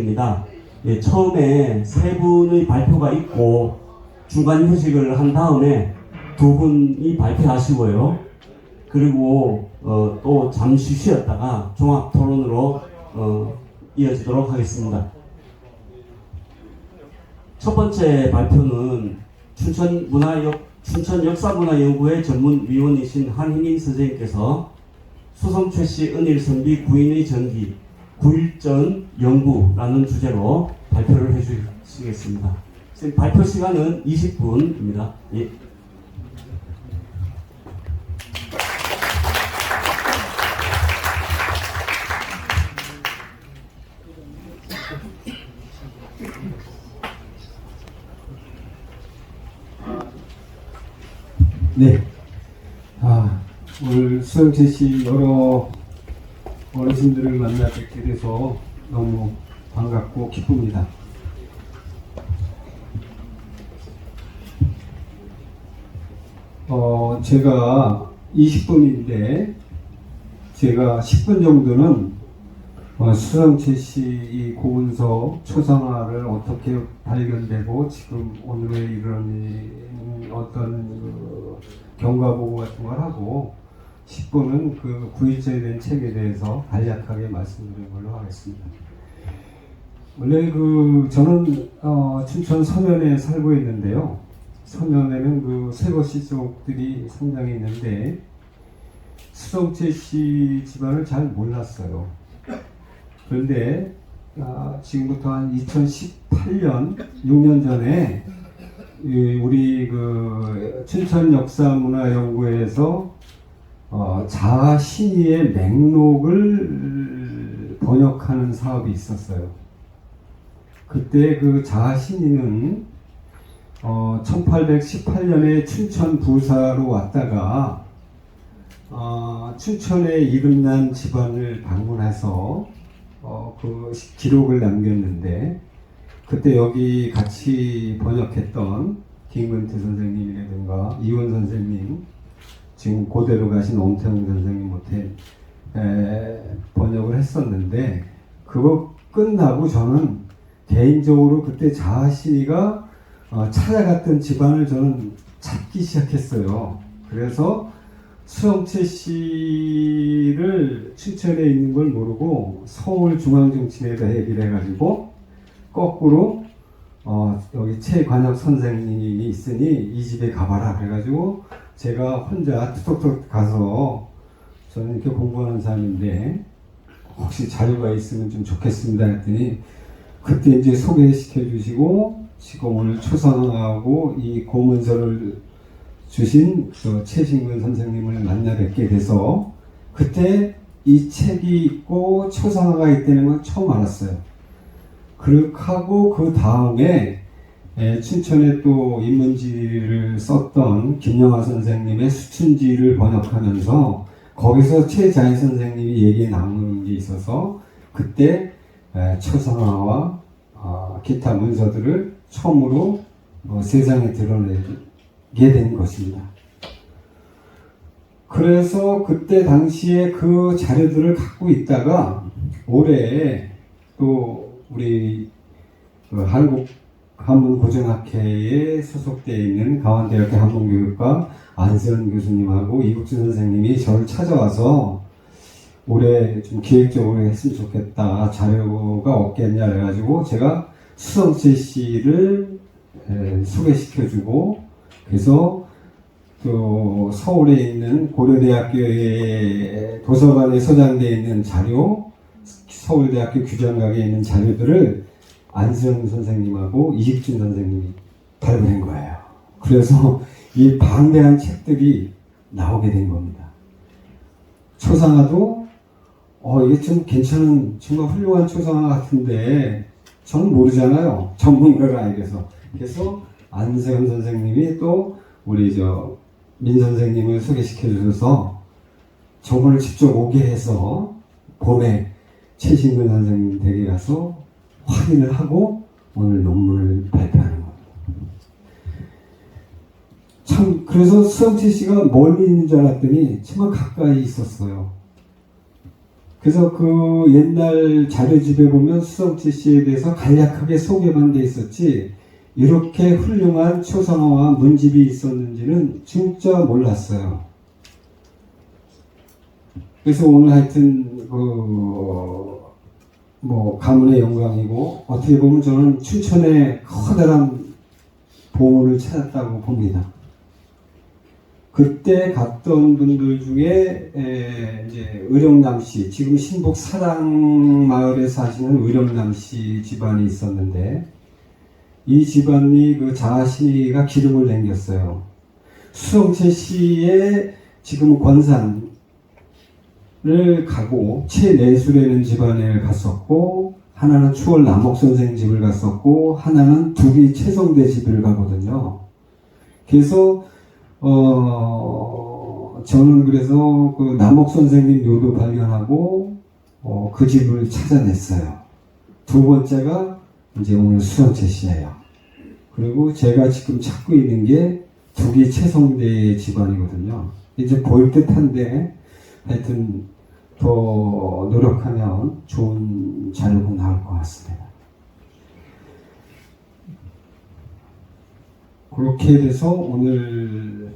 회식입니다. 예, 처음에 세 분의 발표가 있고 중간 휴식을 한 다음에 두 분이 발표하시고요. 그리고 또 잠시 쉬었다가 종합 토론으로 이어지도록 하겠습니다. 첫 번째 발표는 춘천 역사문화연구회 전문위원이신 한희민 선생님께서 수성 최씨 은일 선비 구인의 전기 9.1전 연구라는 주제로 발표를 해주시겠습니다. 발표 시간은 20분입니다. 예. 네. 오늘 수영채씨 여러 어르신들을 만나 뵙게 돼서 너무 반갑고 기쁩니다. 제가 20분인데 제가 10분 정도는 수영채씨 이 고문서 초상화를 어떻게 발견되고 지금 오늘의 이런 어떤 경과보고 같은 걸 하고 10분은 그 구일절에 된 책에 대해서 간략하게 말씀드리는 걸로 하겠습니다. 원래 저는 춘천 서면에 살고 있는데요. 서면에는 그 쇠거시족들이 상당히 있는데 수성채씨 집안을 잘 몰랐어요. 그런데 지금부터 한 2018년 6년 전에 우리 춘천역사문화연구회에서 자아신의의 맥록을 번역하는 사업이 있었어요. 그때 그 자아신의는 1818년에 춘천 부사로 왔다가 춘천에 이름난 집안을 방문해서 그 기록을 남겼는데 그때 여기 같이 번역했던 김근태 선생님이라든가 이원 선생님, 지금 고대로 가신 엄태웅 선생님 못해 번역을 했었는데 그거 끝나고 저는 개인적으로 그때 자아신의가 찾아갔던 집안을 저는 찾기 시작했어요. 그래서 수영채 씨를 춘천에 있는 걸 모르고 서울중앙정치회에다 얘기를 해가지고 거꾸로 여기 최관혁 선생님이 있으니 이 집에 가봐라 그래가지고 제가 혼자 툭툭툭 가서 저는 이렇게 공부하는 사람인데 혹시 자료가 있으면 좀 좋겠습니다 했더니 그때 이제 소개시켜 주시고 지금 오늘 초상화하고 이 고문서를 주신 최신근 선생님을 만나 뵙게 돼서 그때 이 책이 있고 초상화가 있다는 걸 처음 알았어요. 그렇게 하고 그 다음에 춘천에 또 인문지를 썼던 김영하 선생님의 수춘지를 번역하면서 거기서 최자희 선생님이 얘기 나누는 게 있어서 그때 초상화와 기타 문서들을 처음으로 세상에 드러내게 된 것입니다. 그래서 그때 당시에 그 자료들을 갖고 있다가 올해 또 우리 한국한문고등학회에 소속되어 있는 강원대학교 한문교육과 안세현 교수님하고 이국진 선생님이 저를 찾아와서 올해 좀 기획적으로 했으면 좋겠다, 자료가 없겠냐 해가지고 제가 수성채 씨를 소개시켜주고 그래서 또 서울에 있는 고려대학교의 도서관에 소장되어 있는 자료, 서울대학교 규장각에 있는 자료들을 안세영 선생님하고 이익준 선생님이 발굴한 거예요. 그래서 이 방대한 책들이 나오게 된 겁니다. 초상화도 이게 좀 괜찮은 정말 훌륭한 초상화 같은데 저는 모르잖아요. 전문가가 알겠어. 그래서 안세현 선생님이 또 우리 민 선생님을 소개시켜 주셔서 저분을 직접 오게 해서 봄에 최신근 선생님 댁에 가서 확인을 하고 오늘 논문을 발표하는 겁니다. 참 그래서 수영채 씨가 멀리 있는 줄 알았더니 정말 가까이 있었어요. 그래서 그 옛날 자료집에 보면 수성치 씨에 대해서 간략하게 소개만 돼 있었지 이렇게 훌륭한 초상화와 문집이 있었는지는 진짜 몰랐어요. 그래서 오늘 하여튼 뭐 가문의 영광이고 어떻게 보면 저는 춘천에 커다란 보물을 찾았다고 봅니다. 그때 갔던 분들 중에 이제 의령남씨, 지금 신북 사당마을에 사시는 의령남씨 집안이 있었는데 이 집안이 그 자아씨가 기름을 남겼어요. 수성채 씨의 지금 권산을 가고 최내수라는 집안에 갔었고 하나는 추월 남옥선생 집을 갔었고 하나는 두기 최성대 집을 가거든요. 그래서 저는 그래서 그 남옥 선생님 묘도 발견하고 그 집을 찾아냈어요. 두 번째가 이제 오늘 수성채 씨예요. 그리고 제가 지금 찾고 있는 게 두기 최성대 집안이거든요. 이제 보일 듯한데 하여튼 더 노력하면 좋은 자료가 나올 것 같습니다. 그렇게 돼서 오늘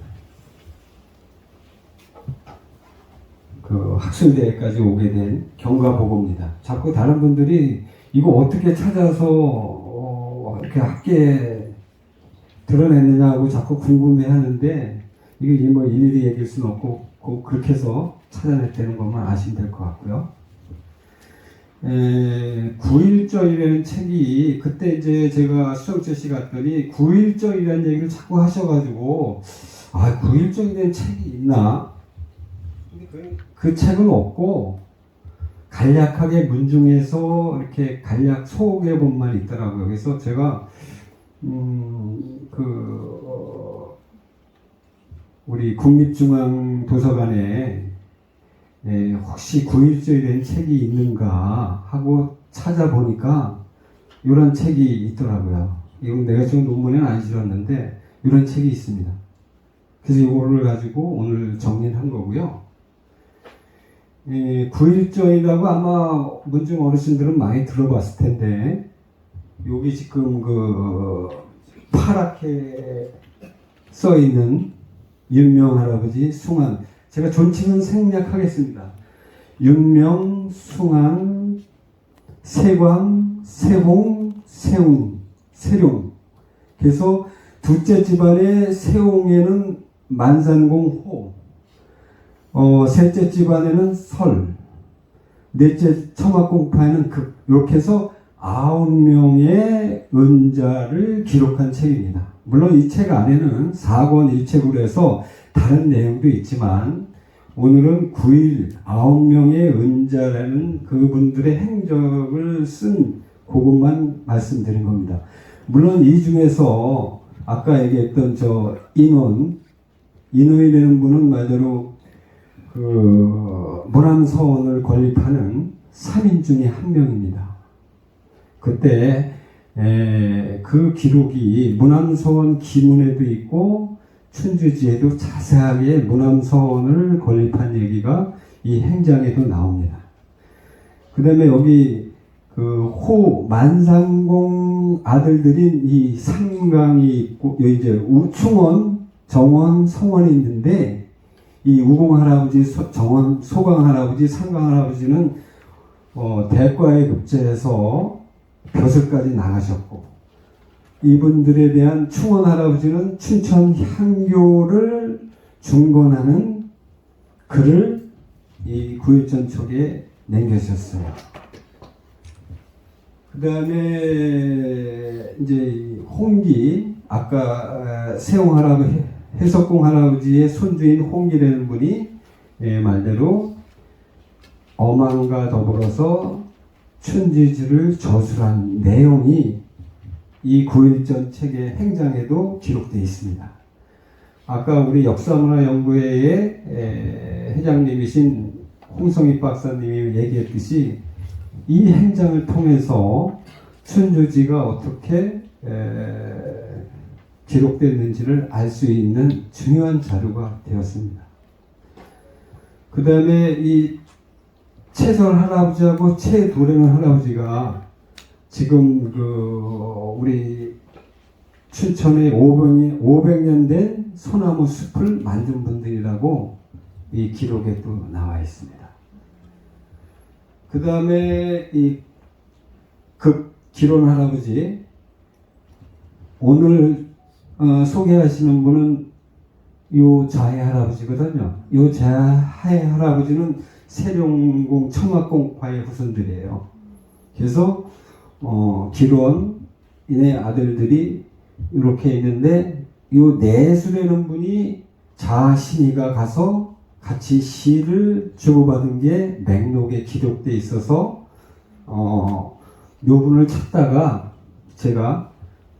그 학술대회까지 오게 된 경과보고입니다. 자꾸 다른 분들이 이거 어떻게 찾아서 이렇게 학계에 드러냈느냐고 자꾸 궁금해 하는데 이게 뭐 일일이 얘기할 수는 없고 꼭 그렇게 해서 찾아냈다는 것만 아시면 될 것 같고요. 9.1절이라는 책이 그때 이제 제가 수성채 씨 갔더니 9.1절이라는 얘기를 자꾸 하셔가지고 9.1절이라는 책이 있나? 근데 그 책은 없고 간략하게 문중에서 이렇게 간략 소개본만 있더라고요. 그래서 제가 우리 국립중앙도서관에 혹시 9.1절에 대한 책이 있는가 하고 찾아보니까 이런 책이 있더라고요. 이건 내가 지금 논문에는 안 실었는데 이런 책이 있습니다. 그래서 이거를 가지고 오늘 정리를 한 거고요. 9.1절이라고 아마 문중 어르신들은 많이 들어봤을 텐데 여기 지금 그 파랗게 써 있는 윤명 할아버지 숭안, 제가 존칭은 생략하겠습니다. 윤명, 숭안, 세광, 세홍, 세웅, 세룡. 그래서 둘째 집안의 세홍에는 만산공 호, 셋째 집안에는 설, 넷째 처막공파에는 극. 이렇게 해서 9명의 은자를 기록한 책입니다. 물론 이 책 안에는 4권 1책으로 해서 다른 내용도 있지만 오늘은 9명의 은자라는 그분들의 행적을 쓴 그것만 말씀드린 겁니다. 물론 이 중에서 아까 얘기했던 저 인원이라는 분은 말대로 그 문암서원을 건립하는 3인 중에 한 명입니다. 그때 그 기록이 문암서원 기문에도 있고 춘주지에도 자세하게 문암서원을 건립한 얘기가 이 행장에도 나옵니다. 그 다음에 여기 그 호 만상공 아들들인 이 상강이 있고 이제 우충원, 정원, 성원이 있는데 이 우공 할아버지, 정원, 소강 할아버지, 상강 할아버지는 대과에 급제해서 벼슬까지 나가셨고 이분들에 대한 충원 할아버지는 춘천 향교를 중건하는 글을 이 9.1절 촉에 남겨주셨어요. 그 다음에 이제 홍기, 아까 세홍 할아버지, 해석공 할아버지의 손주인 홍기라는 분이 말대로 어망과 더불어서 춘지주를 저술한 내용이 이 9.1절 책의 행장에도 기록되어 있습니다. 아까 우리 역사문화연구회의 회장님이신 홍성희 박사님이 얘기했듯이 이 행장을 통해서 춘주지가 어떻게 기록됐는지를 알 수 있는 중요한 자료가 되었습니다. 그 다음에 이 최설 할아버지하고 최도령 할아버지가 지금 우리 춘천에 500년 된 소나무 숲을 만든 분들이라고 이 기록에 또 나와 있습니다. 그 다음에 기론 할아버지, 오늘 소개하시는 분은 요 자해 할아버지거든요. 요 자해 할아버지는 세룡공 청학공파의 후손들이에요. 그래서 기론인의 아들들이 이렇게 있는데, 요 내수라는 분이 자신이가 가서 같이 시를 주고받은 게 맥록에 기록돼 있어서 요 분을 찾다가 제가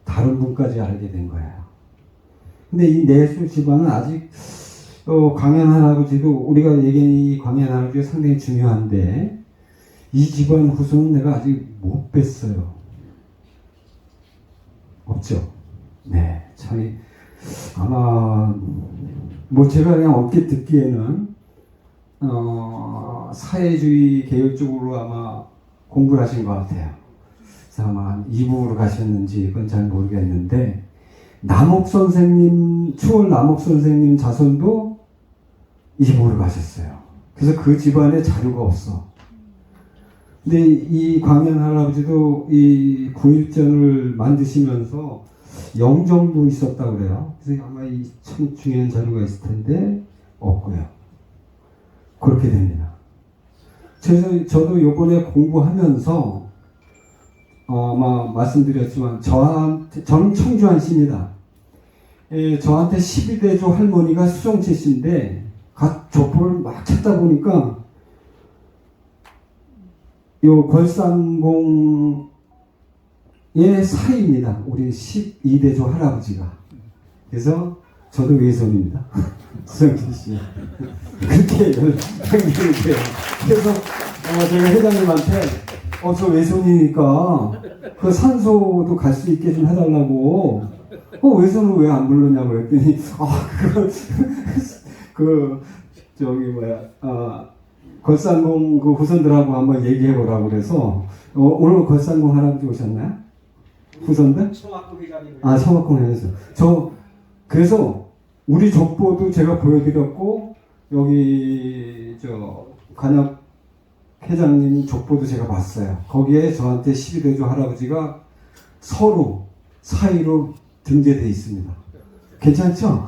다른 분까지 알게 된 거예요. 근데 이 내수 집안은 아직 광현 할아버지도 우리가 얘기한 이 광현 할아버지가 상당히 중요한데, 이 집안 후손은 내가 아직 못 뵀어요. 없죠? 네, 참 아마 제가 그냥 언뜻 듣기에는 사회주의 계열 쪽으로 아마 공부를 하신 것 같아요. 그래서 아마 이북으로 가셨는지 그건 잘 모르겠는데, 남옥 선생님, 추월 남옥 선생님 자손도 이북으로 가셨어요. 그래서 그 집안에 자료가 없어. 근데 이 광현 할아버지도 이 9.1전을 만드시면서 영정도 있었다고 그래요. 그래서 아마 이 참 중요한 자료가 있을 텐데 없고요. 그렇게 됩니다. 그래서 저도 요번에 공부하면서 아마 말씀드렸지만 저는 청주한 씨입니다. 저한테 12대조 할머니가 수정채 씨인데 갓 족보를 막 찾다 보니까 요 걸산공의 사이입니다. 우리 12대조 할아버지가. 그래서 저도 외손입니다. 수정채 씨. 그렇게 연결돼요. 그래서 제가 회장님한테 저 외손이니까 그 산소도 갈 수 있게 좀 해달라고. 외손을 왜 안 부르냐고 그랬더니 걸산공 그 후손들하고 한번 얘기해 보라고 그래서 오늘 걸산공 할아버지 오셨나요? 후손들? 청학공 회장님. 그래서 우리 족보도 제가 보여드렸고, 여기 관역 회장님 족보도 제가 봤어요. 거기에 저한테 12대조 할아버지가 서로 사이로 등재되어 있습니다. 괜찮죠?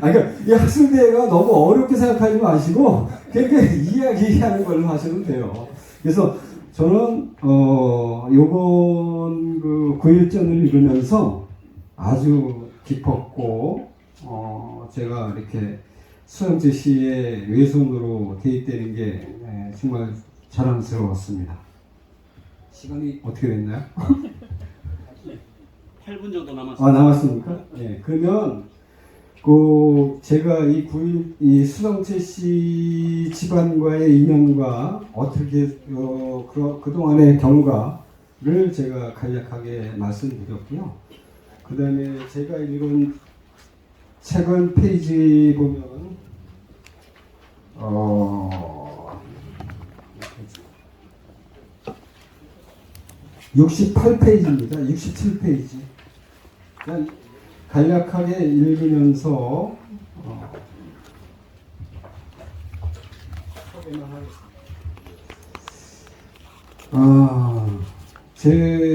그러니까 이 학술대회가 너무 어렵게 생각하지 마시고 그렇게 이야기하는 걸로 하셔도 돼요. 그래서 저는 요번 그 9.1전을 읽으면서 아주 깊었고, 제가 이렇게 수영재 씨의 외손으로 대입되는 게 정말 자랑스러웠습니다. 시간이 어떻게 됐나요? 8분 정도 남았습니다. 남았습니까? 네. 그러면 제가 이 수정채 씨 집안과의 인연과 어떻게 그동안의 경과를 제가 간략하게 말씀드렸고요. 그 다음에 제가 읽은 책은 페이지 보면 68페이지입니다. 67페이지. 그냥 간략하게 읽으면서 소개만 하겠습니다.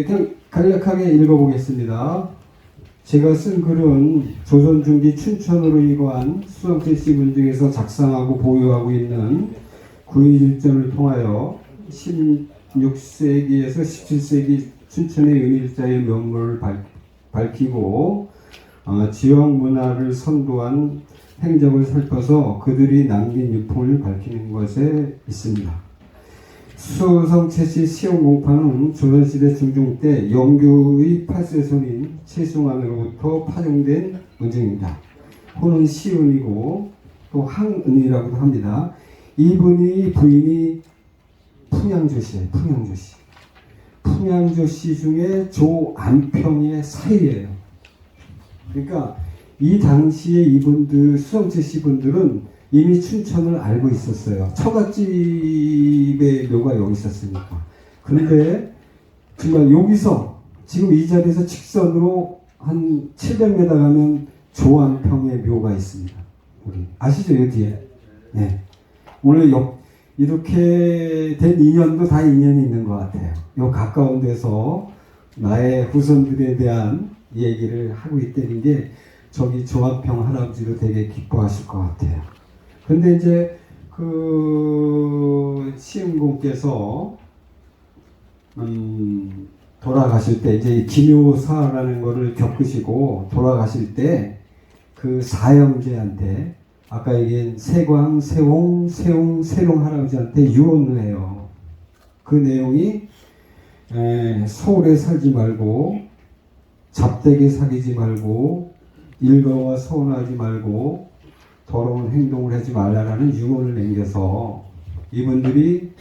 그냥 간략하게 읽어보겠습니다. 제가 쓴 글은 조선 중기 춘천으로 이관한 수정채 씨 문중에서 작성하고 보유하고 있는 9.1전을 통하여 16세기에서 17세기 춘천의 은일자의 면모를 밝히고 지역 문화를 선도한 행적을 살펴서 그들이 남긴 유품을 밝히는 것에 있습니다. 수성채 씨 시용공파는 조선시대 중종 때 영규의 8세손인 최승환으로부터 파종된 문중입니다. 호는 시은이고 또 항은이라고도 합니다. 이분이 부인이 풍양조씨예요. 풍양조씨 중에 조안평의 사이예요. 그러니까 이 당시에 이분들 수성채 씨 분들은 이미 춘천을 알고 있었어요. 처갓집의 묘가 여기 있었으니까. 그런데 정말 여기서 지금 이 자리에서 직선으로 한 700m 가면 조안평의 묘가 있습니다. 우리 아시죠? 여기 뒤에. 네. 오늘 이렇게 된 인연도 다 인연이 있는 것 같아요. 요 가까운 데서 나의 후손들에 대한 얘기를 하고 있다는 게 저기 조안평 할아버지도 되게 기뻐하실 것 같아요. 근데 이제 그 시흥공께서 돌아가실 때 이제 기묘사라는 거를 겪으시고 돌아가실 때 그 사형제한테 아까 얘기한 세광, 세홍 할아버지한테 유언을 해요. 그 내용이 서울에 살지 말고 잡되게 사귀지 말고 일거와 서운하지 말고 더러운 행동을 하지 말라라는 유언을 남겨서 이분들이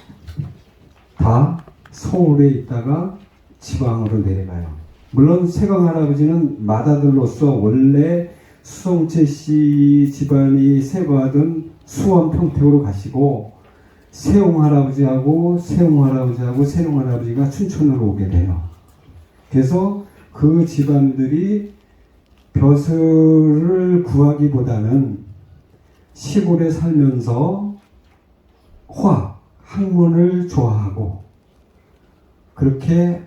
다 서울에 있다가 지방으로 내려가요. 물론 세광 할아버지는 맏아들로서 원래 수성채 씨 집안이 세거하던 수원 평택으로 가시고 세홍 할아버지가 춘천으로 오게 돼요. 그래서 그 집안들이 벼슬을 구하기보다는 시골에 살면서 학문을 좋아하고 그렇게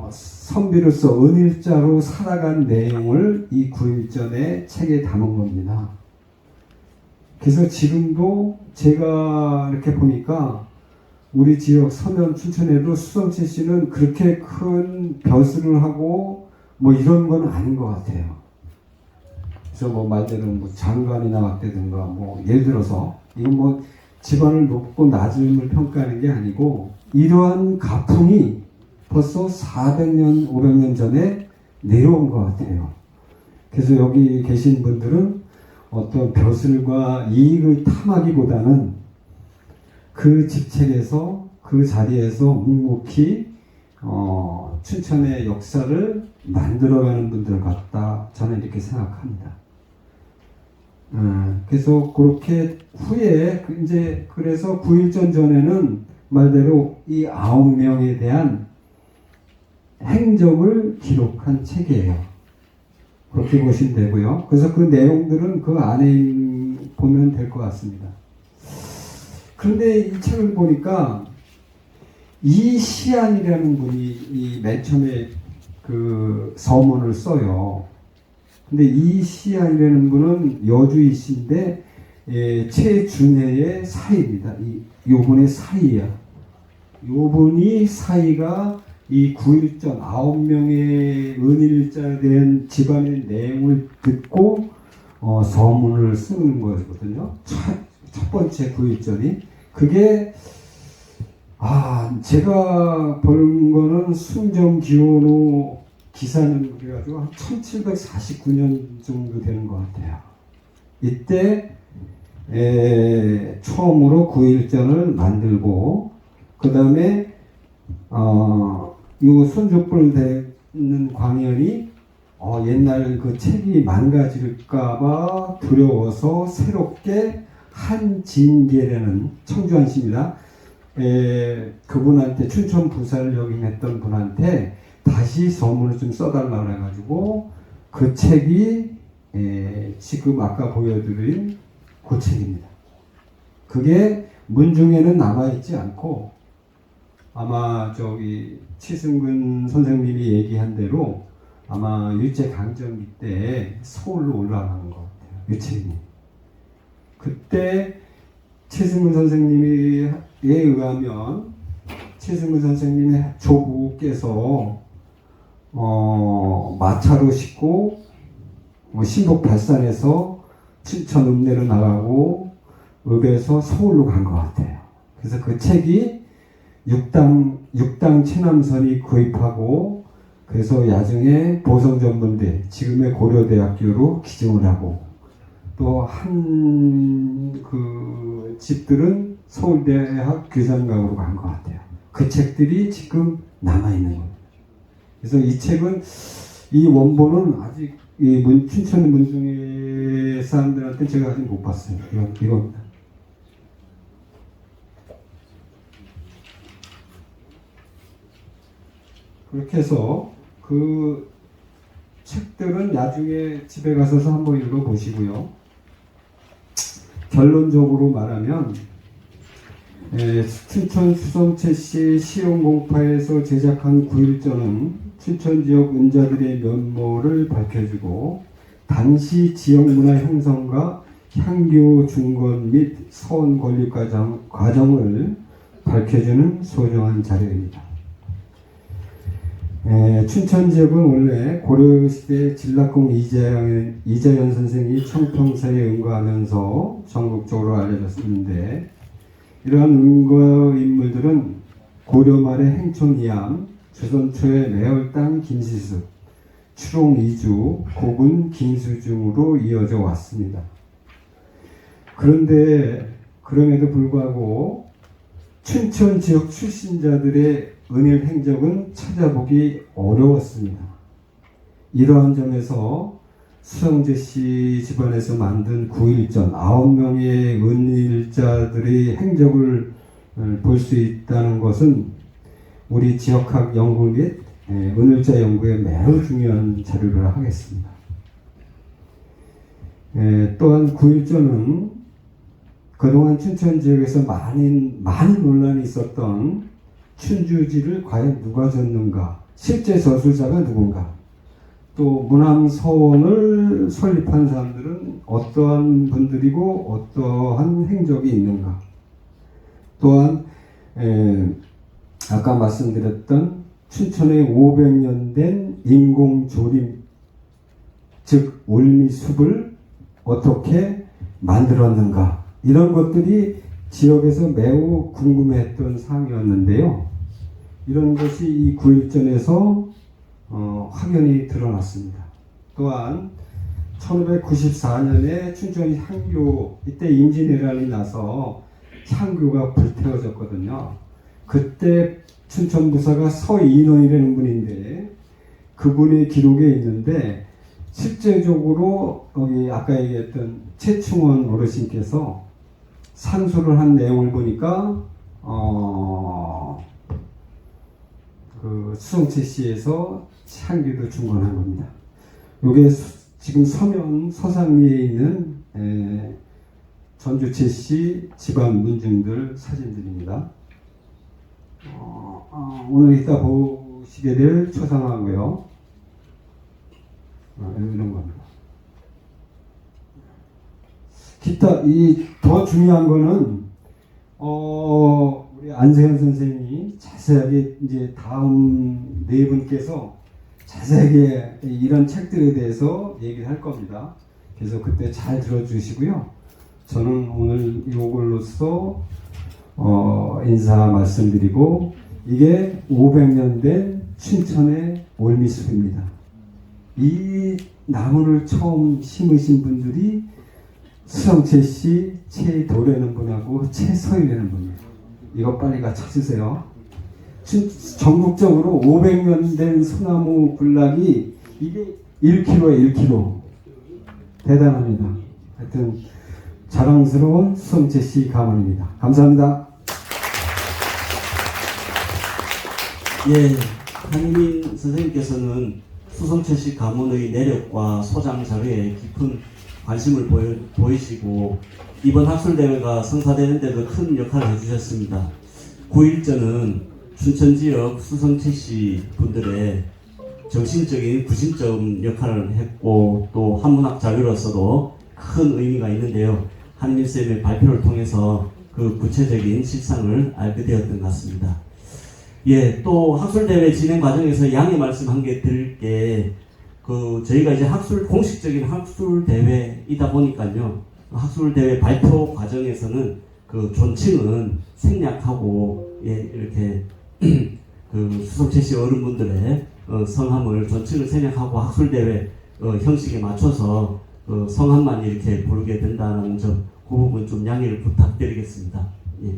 선비로서 은일자로 살아간 내용을 이 구일전의 책에 담은 겁니다. 그래서 지금도 제가 이렇게 보니까 우리 지역 서면 춘천에도 수성채 씨는 그렇게 큰 벼슬을 하고 뭐 이런 건 아닌 것 같아요. 그래서 뭐 말대로 뭐 장관이 나왔다든가 뭐 예를 들어서 이건 뭐 집안을 높고 낮음을 평가하는 게 아니고 이러한 가풍이 벌써 400년, 500년 전에 내려온 것 같아요. 그래서 여기 계신 분들은 어떤 벼슬과 이익을 탐하기보다는 그 직책에서 그 자리에서 묵묵히 춘천의 역사를 만들어가는 분들 같다. 저는 이렇게 생각합니다. 그래서 그렇게 후에 이제 그래서 9.1전 전에는 말대로 이 9명에 대한 행적을 기록한 책이에요. 그렇게 보시면 되고요. 그래서 그 내용들은 그 안에 보면 될 것 같습니다. 그런데 이 책을 보니까 이시안이라는 분이 맨 처음에 그 서문을 써요. 근데 이시안이라는 분은 여주이신데 최준혜의 사이입니다. 요분의 사이야. 요분이 사이가 이 9.1전 9명의 은일자에 대한 집안의 내용을 듣고 서문을 쓰는 거거든요. 첫 번째 9.1전이 그게 제가 본 거는 순정기원호 기사는 그래가지고 한 1749년 정도 되는 것 같아요. 이때 처음으로 9.1전을 만들고 그 다음에 이 손족불 되는 광연이 옛날 그 책이 망가질까봐 두려워서 새롭게 한진계라는 청주한시입니다. 그분한테 춘천 부사를 역임했던 분한테 다시 서문을 좀 써달라고 해가지고 그 책이 지금 아까 보여드린 그 책입니다. 그게 문중에는 남아있지 않고 아마 저기 치승근 선생님이 얘기한 대로 아마 일제강점기 때 서울로 올라간 것 같아요. 이 책이. 그때 치승근 선생님에 의하면 치승근 선생님의 조부께서 마차로 싣고 신복 발산에서 춘천 읍내로 나가고 읍에서 서울로 간 것 같아요. 그래서 그 책이 육당 체남선이 구입하고 그래서 야중에 보성전문대 지금의 고려대학교로 기증을 하고 또 한 그 집들은 서울대학 규산각으로 간 것 같아요. 그 책들이 지금 남아있는 겁니다. 그래서 이 책은 이 원본은 아직 춘천 문중에 사람들한테 제가 아직 못 봤어요. 이겁니다. 그렇게 해서 그 책들은 나중에 집에 가셔서 한번 읽어보시고요. 결론적으로 말하면 춘천 수성채 씨의 시용공파에서 제작한 9.1절은 춘천 지역 은자들의 면모를 밝혀주고 당시 지역 문화 형성과 향교 중건 및 서원 건립 과정을 밝혀주는 소중한 자료입니다. 춘천 지역은 원래 고려시대 진락공 이자연 선생이 청평사에 은거하면서 전국적으로 알려졌는데 이러한 은거 인물들은 고려 말의 행촌 이암, 조선 초의 매월당 김시숙, 추롱 이주, 고군 김수중으로 이어져 왔습니다. 그런데 그럼에도 불구하고 춘천 지역 출신자들의 은일 행적은 찾아보기 어려웠습니다. 이러한 점에서 수성재 씨 집안에서 만든 9.1전 9명의 은일자들의 행적을 볼 수 있다는 것은 우리 지역학 연구 및 은일자 연구에 매우 중요한 자료를 하겠습니다. 또한 9.1전은 그동안 춘천 지역에서 많은 논란이 있었던 춘주지를 과연 누가 졌는가, 실제 저술자가 누군가, 또 문왕서원을 설립한 사람들은 어떠한 분들이고 어떠한 행적이 있는가, 또한 아까 말씀드렸던 춘천에 500년 된 인공조림, 즉 올미숲을 어떻게 만들었는가, 이런 것들이 지역에서 매우 궁금했던 사항이었는데요. 이런 것이 이 9.1전에서 확연히 드러났습니다. 또한 1594년에 춘천 향교, 이때 임진왜란이 나서 향교가 불태워졌거든요. 그때 춘천부사가 서인원이라는 분인데 그분의 기록에 있는데 실제적으로 여기 아까 얘기했던 최충원 어르신께서 상소를 한 내용을 보니까 그 수성채 씨에서 향기도 중건한 겁니다. 이게 지금 서면 서상리에 있는 전주채 씨 집안 문중들 사진들입니다. 오늘 이따 보시게 될 초상하고요. 이런 겁니다. 기타 더 중요한 거는 우리 안세현 선생님이 자세하게 이제 다음 네 분께서 자세하게 이런 책들에 대해서 얘기를 할 겁니다. 그래서 그때 잘 들어주시고요. 저는 오늘 이걸로써 인사 말씀드리고, 이게 500년 된 춘천의 올미숲입니다. 이 나무를 처음 심으신 분들이 수성채 씨, 최도래는 분하고 최서희라는 분이에요. 이거 빨리 가 찾으세요. 전국적으로 500년 된 소나무 군락이 이게 1kg에 1kg. 대단합니다. 하여튼 자랑스러운 수성채 씨 가문입니다. 감사합니다. 예, 한민 선생님께서는 수성채 씨 가문의 내력과 소장 자료에 깊은 관심을 보이시고 이번 학술대회가 성사되는데도 큰 역할을 해주셨습니다. 9.1전은 춘천 지역 수성채 씨 분들의 정신적인 구심점 역할을 했고 또 한문학 자료로서도 큰 의미가 있는데요. 한민쌤의 발표를 통해서 그 구체적인 실상을 알게 되었던 것 같습니다. 예, 또 학술대회 진행 과정에서 양해 말씀 한 개 드릴 게, 저희가 이제 공식적인 학술대회이다 보니까요. 학술대회 발표 과정에서는 그 존칭은 생략하고, 예, 이렇게, 수성채 씨 어른분들의 성함을 존칭을 생략하고 학술대회 형식에 맞춰서 성함만 이렇게 부르게 된다는 점, 그 부분 좀 양해를 부탁드리겠습니다. 예.